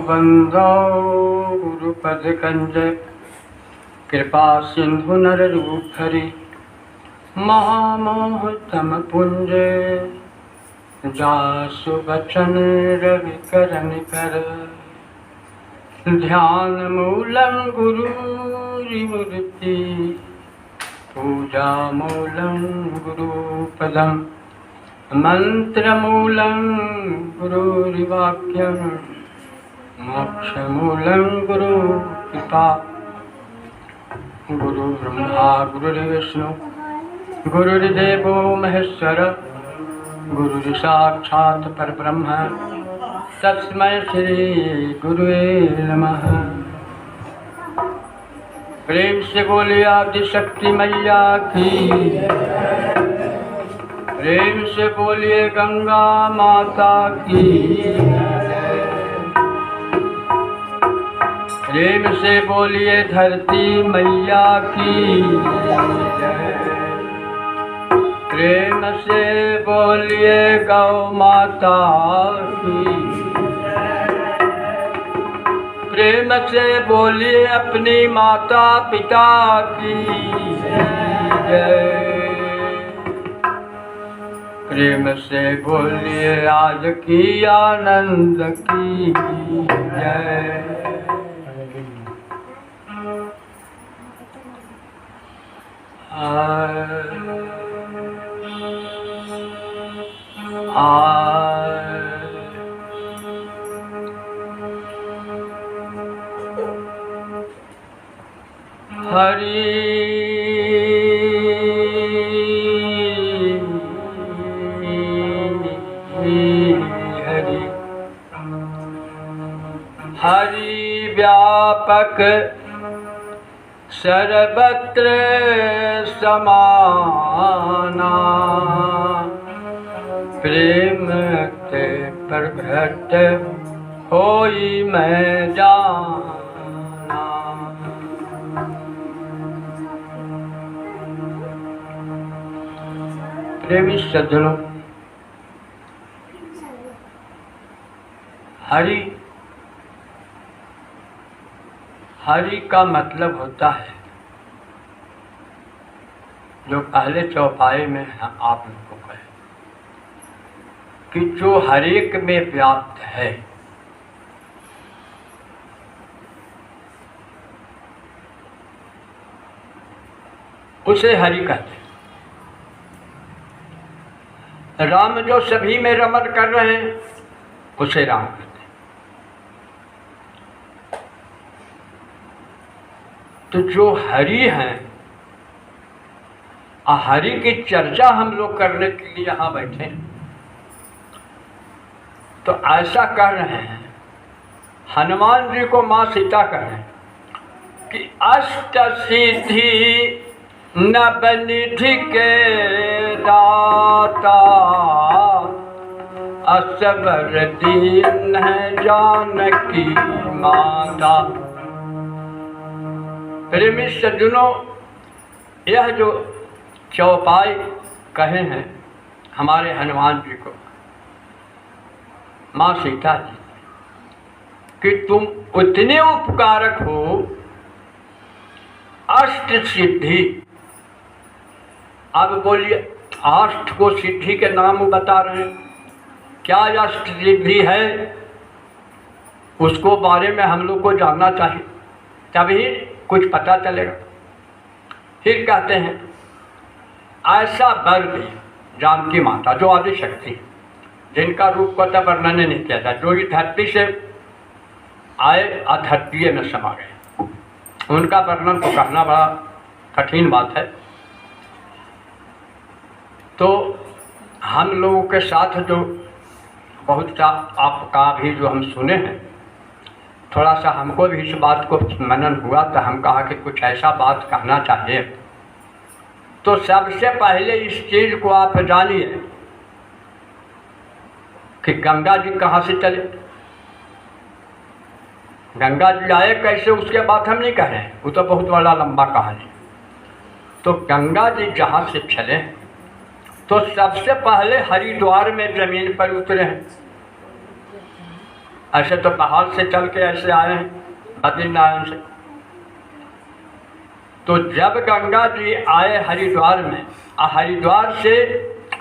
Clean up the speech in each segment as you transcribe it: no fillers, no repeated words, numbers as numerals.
बंदो गुरुपद कंज कृपा सिंधु नर रूप हरि महामोह तम पुंज जासु बचन रवि करन कर ध्यान मूलम गुरु मूर्ति पूजा मूलम गुरु पदम मंत्र मूलम गुरुर्वाक्यम मोक्ष मूलम गुरु कृपा गुरु ब्रह्मा गुरुर्विष्णु गुरुर्देवो महेश्वर गुरु साक्षात् परब्रह्म तस्मै श्री गुरुवे नमः। प्रेम से बोलिए आदिशक्ति मैया की, प्रेम से बोलिए गंगा माता की, प्रेम से बोलिए धरती मैया की, प्रेम से बोलिए गौ माता की, प्रेम से बोलिए अपनी माता पिता की जय। प्रेम से बोलिए आज की आनंद की जय। हरि हरि हरि व्यापक सर्वत्र समाना प्रेम ते प्रगट होई मैं जाना। प्रेमी सज्जनों, हरि हरि का मतलब होता है, जो पहले चौपाई में हम आप लोगों को कहे कि जो हर एक में व्याप्त है, उसे हरि कहते हैं। राम जो सभी में रमण कर रहे हैं, उसे राम कहते हैं। तो जो हरि हैं, हरि की चर्चा हम लोग करने के लिए यहाँ बैठे हैं, तो ऐसा कर रहे हैं। हनुमान जी को माँ सीता कह रहे हैं कि अष्ट सिद्धि नवनिधि के दाता असबर दीन है जानकी माता। प्रेमी सज्जनों, यह जो चौपाई कहे हैं हमारे हनुमान जी को, माँ सीता जी, कि तुम उतने उपकारक हो, अष्ट सिद्धि। अब बोलिए, अष्ट को सिद्धि के नाम बता रहे हैं, क्या अष्ट सिद्धि है उसको बारे में हम लोग को जानना चाहिए, तभी कुछ पता चलेगा। फिर कहते हैं ऐसा वर भी जानकी माता, जो आदि शक्ति, जिनका रूप को तब वर्णन नहीं किया था, जो इस धरती से आए अधरतीय में समा गए, उनका वर्णन तो करना बड़ा कठिन बात है। तो हम लोगों के साथ जो बहुत सा आपका भी जो हम सुने हैं, थोड़ा सा हमको भी इस बात को मनन हुआ, तो हम कहा कि कुछ ऐसा बात कहना चाहिए। तो सबसे पहले इस चीज़ को आप जानिए कि गंगा जी कहाँ से चले, गंगा जी आए कैसे, उसके बाद हम नहीं कह रहे हैं, वो तो बहुत बड़ा लंबा कहानी। तो गंगा जी जहाँ से चले तो सबसे पहले हरिद्वार में ज़मीन पर उतरे हैं। ऐसे तो पहाड़ से चल के ऐसे आए हैं बद्रीनारायण से। तो जब गंगा जी आए हरिद्वार में, हरिद्वार से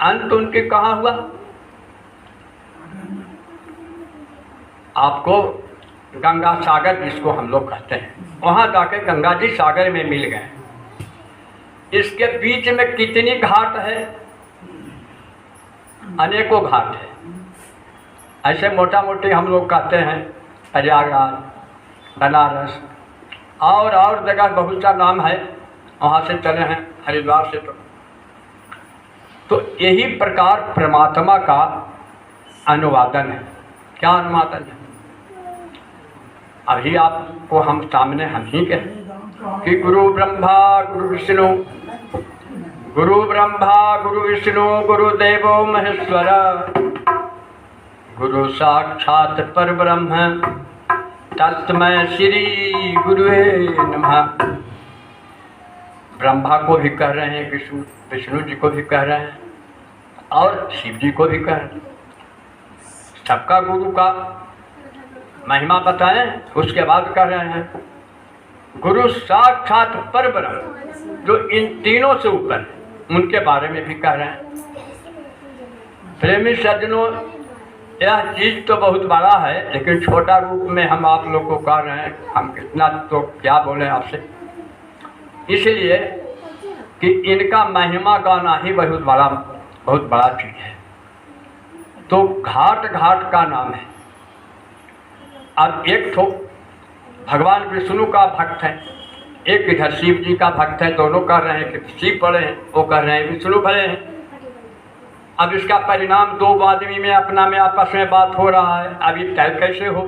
अंत उनके कहाँ हुआ? आपको गंगा सागर जिसको हम लोग कहते हैं, वहाँ जाके गंगा जी सागर में मिल गए। इसके बीच में कितनी घाट है? अनेकों घाट है। ऐसे मोटा मोटी हम लोग कहते हैं प्रयागराज, बनारस और जगह बहुत सा नाम है, वहाँ से चले हैं हरिद्वार से। तो यही प्रकार परमात्मा का अनुवादन है। क्या अनुवादन है? अभी आपको हम सामने हम ही कहें कि गुरु ब्रह्मा गुरु विष्णु, गुरु ब्रह्मा गुरु विष्णु गुरुदेवो महेश्वर, गुरु साक्षात परब्रह्म तस्मै श्री गुरुवे नमः। ब्रह्मा को भी कह रहे हैं, विष्णु जी को भी कह रहे हैं और शिव जी को भी कह रहे हैं। सबका गुरु का महिमा बताएं, उसके बाद कह रहे हैं गुरु साक्षात परब्रह्म, जो इन तीनों से ऊपर है, उनके बारे में भी कह रहे हैं। प्रेमी सज्जनों, यह चीज़ तो बहुत बड़ा है, लेकिन छोटा रूप में हम आप लोग को कह रहे हैं। हम कितना तो क्या बोलें आपसे, इसलिए कि इनका महिमा गाना ही बहुत बड़ा चीज़ है। तो घाट घाट का नाम है। अब एक तो भगवान विष्णु का भक्त है, एक इधर शिव जी का भक्त है। दोनों कह रहे हैं कि शिव बड़े हैं, वो कह रहे हैं विष्णु बड़े हैं। अब इसका परिणाम दो आदमी में अपना में आपस में बात हो रहा है। अब ये तय कैसे हो?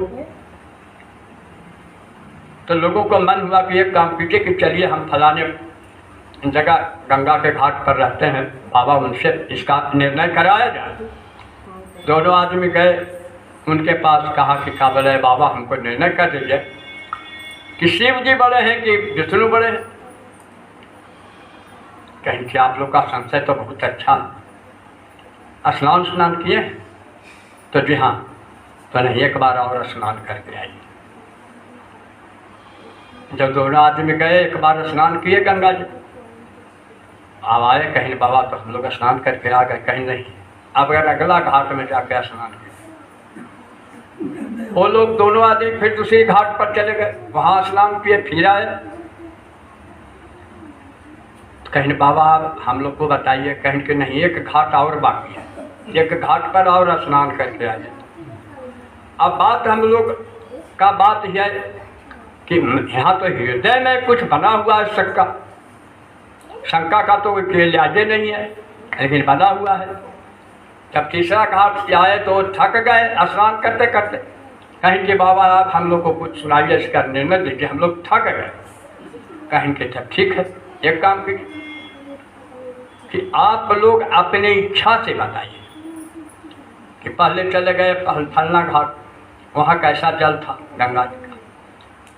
तो लोगों को मन हुआ कि एक काम कीजिए कि चलिए हम फलाने जगह गंगा के घाट पर रहते हैं, बाबा उनसे इसका निर्णय कराया जाए। दोनों आदमी गए उनके पास, कहा कि क्या बोले बाबा, हमको निर्णय कर दीजिए कि शिव जी बड़े हैं कि विष्णु बड़े हैं। कहीं कि आप लोग का संशय तो बहुत अच्छा है। स्नान किए? तो जी हाँ। तो नहीं, एक बार और स्नान करके आइए। जब दोनों आदमी गए, एक बार स्नान किए गंगा जी, अब आए, कहीं बाबा तो हम लोग स्नान करके आ गए, कहीं नहीं। अब अगर अगला घाट में जाके स्नान किया, वो लोग दोनों आदमी फिर दूसरी घाट पर चले गए, वहाँ स्नान किए, फिर आए। कहीं बाबा हम लोग को बताइए, कहीं कि नहीं, एक घाट और बाकी है, एक घाट पर और स्नान करके आ जाए। अब बात हम लोग का बात यह है कि यहाँ तो हृदय में कुछ बना हुआ है शंका का तो कोई लिहाजे नहीं है, लेकिन बना हुआ है। जब तीसरा घाट से आए तो थक गए स्नान करते करते। कहीं कि बाबा आप हम लोग को कुछ सुनाइए, इसका निर्णय दीजिए, हम लोग थक गए। कहीं कि तब ठीक है, एक काम कीजिए कि आप लोग अपनी इच्छा से बताइए कि पहले चले गए फलना घाट, वहाँ कैसा जल था गंगा जी का।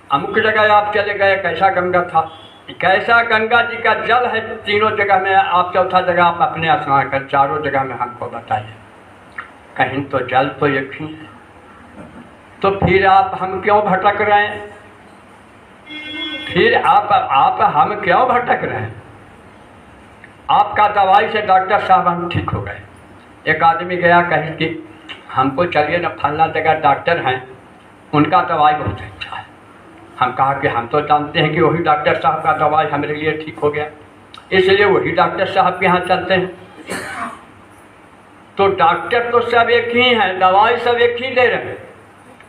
अमुक जगह आप चले गए, कैसा गंगा था, कैसा गंगा जी का जल है तीनों जगह में। आप चौथा जगह आप अपने स्नान कर, चारों जगह में हमको बताइए। कहीं तो जल तो एक ही है, तो फिर आप हम क्यों भटक रहे हैं? फिर आप हम क्यों भटक रहे हैं? आपका दवाई से डॉक्टर साहब हम ठीक हो गए। एक आदमी गया, कहीं कि हमको चलिए ना फलना जगह डॉक्टर हैं, उनका दवाई बहुत अच्छा है। हम कहा कि हम तो जानते हैं कि वही डॉक्टर साहब का दवाई हमारे लिए ठीक हो गया, इसलिए वही डॉक्टर साहब के यहाँ चलते हैं। तो डॉक्टर तो सब एक ही हैं, दवाई सब एक ही दे रहे हैं,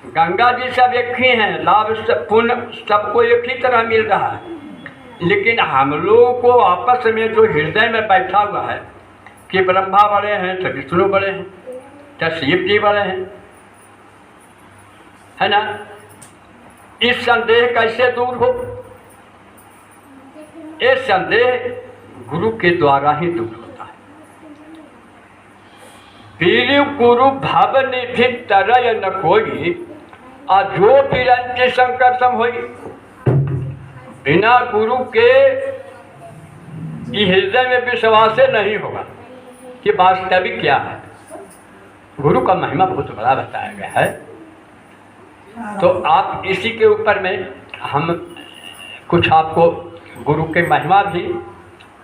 गंगा जी सब एक ही हैं, लाभ पुण्य सबको एक ही तरह मिल रहा है। लेकिन हम लोगों को आपस में जो हृदय में बैठा हुआ है कि ब्रह्मा बड़े हैं तो विष्णु बड़े हैं, तो शिव जी बड़े हैं, है ना। इस संदेह कैसे दूर हो? ये संदेह गुरु के द्वारा ही दूर होता है। पीलु गुरु भव निधि तरय न कोई, जो बिरंच शंकर सम होई। बिना गुरु के हृदय में विश्वास नहीं होगा कि वास्तविक क्या है। गुरु का महिमा बहुत बड़ा बताया गया है। तो आप इसी के ऊपर में हम कुछ आपको गुरु के महिमा भी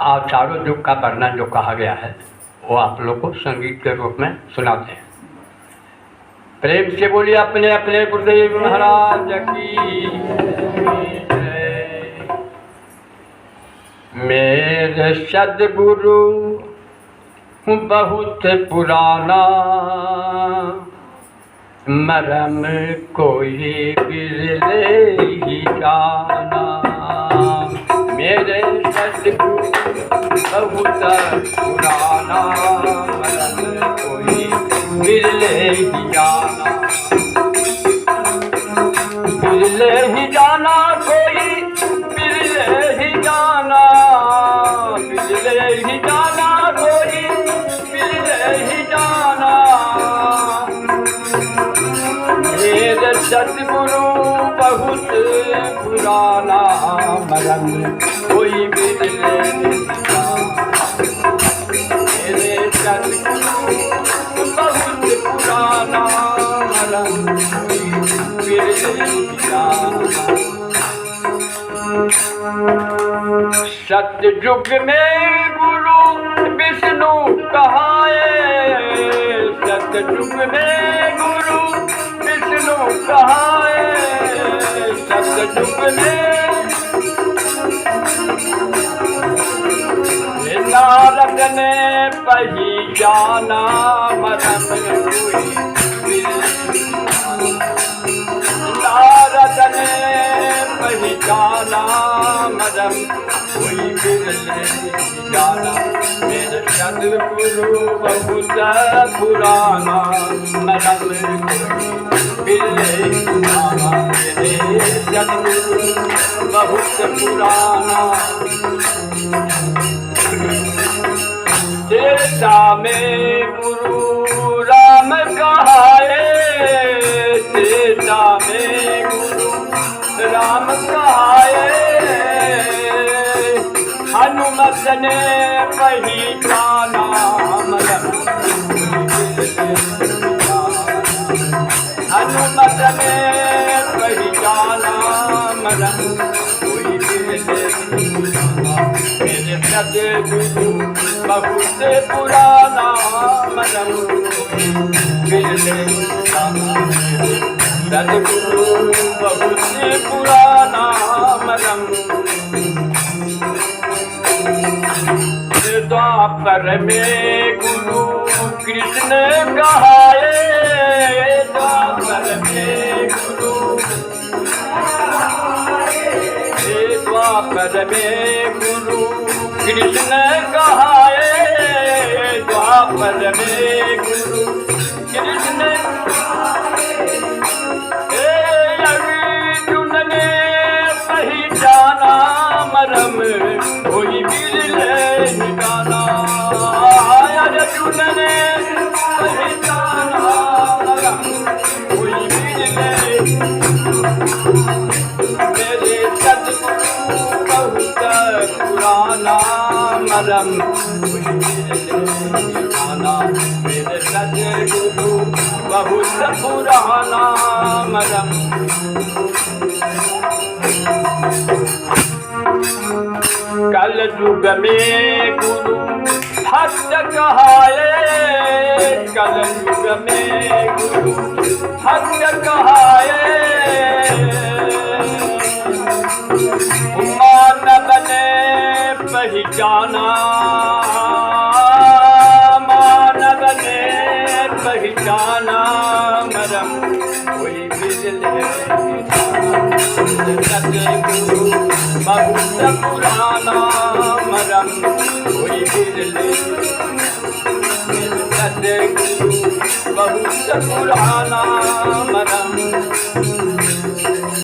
और चारों युग का वर्णन जो कहा गया है वो आप लोग को संगीत के रूप में सुनाते हैं। प्रेम से बोलिए अपने अपने गुरुदेव महाराज की जय। मेरे सद्गुरु बहुत पुराना, मरम कोई बिरले ही जाना। मेरे सद्गुरु बहुत पुराना, मरम कोई बिरले ही जाना। बिरले ही जाना कोई बिरले ही जाना, बिरले ही जाना कोई बिरले ही जाना। मेरे सद्गुरु बहुत पुराना, मरम कोई बिरले ही जाना। मेरे सद्गुरु बहुत पुराना, मरम कोई बिरले ही जाना। सतयुग में गुरु विष्णु कहाए, सतयुग में गुरु विष्णु कहाए। सतयुग में नारद ने पहचाना, मरम कोई नारद ने पहचाना, मरम कोई बिरले जाना। मेरे सद्गुरु बहुत पुराना, मरम कोई बिरले जाना। मेरे सद्गुरु बहुत पुराना। त्रेता में गुरु राम कहाए, त्रेता में गुरु राम कहाए। हनुमत ने पहचाना, मरम हनुमत ने पहचाना, मरम कोई बिरले जाना। मेरे सद्गुरु बहुत पुराना, मरम कोई बिरले जाना। सद्गुरु बहुत पुराना, मरम द्वापर में गुरु कृष्ण कहाए, द्वापर में गुरु द्वापर में गुरु कृष्ण कहाए। द्वापर में गुरु कृष्ण अर्जुन ने पहचाना, मरम कोई बिरले जाना। अर्जुन ने पहचाना, मरम कोई बिरले। मेरे सद्गुरु बहुत पुराना, मरम कोई बिरले जाना। मेरे सद्गुरु बहुत पुराना, मरम। कल युग में गुरु भक्त कहाए, कल युग में गुरु भक्त कहाए। मानव ने पहचाना, मानव ने पहचाना, मरम कोई बिरले सद्गुरु बहुत पुराना, मरम कोई बिरले। सद्गुरु बहुत पुराना, मरम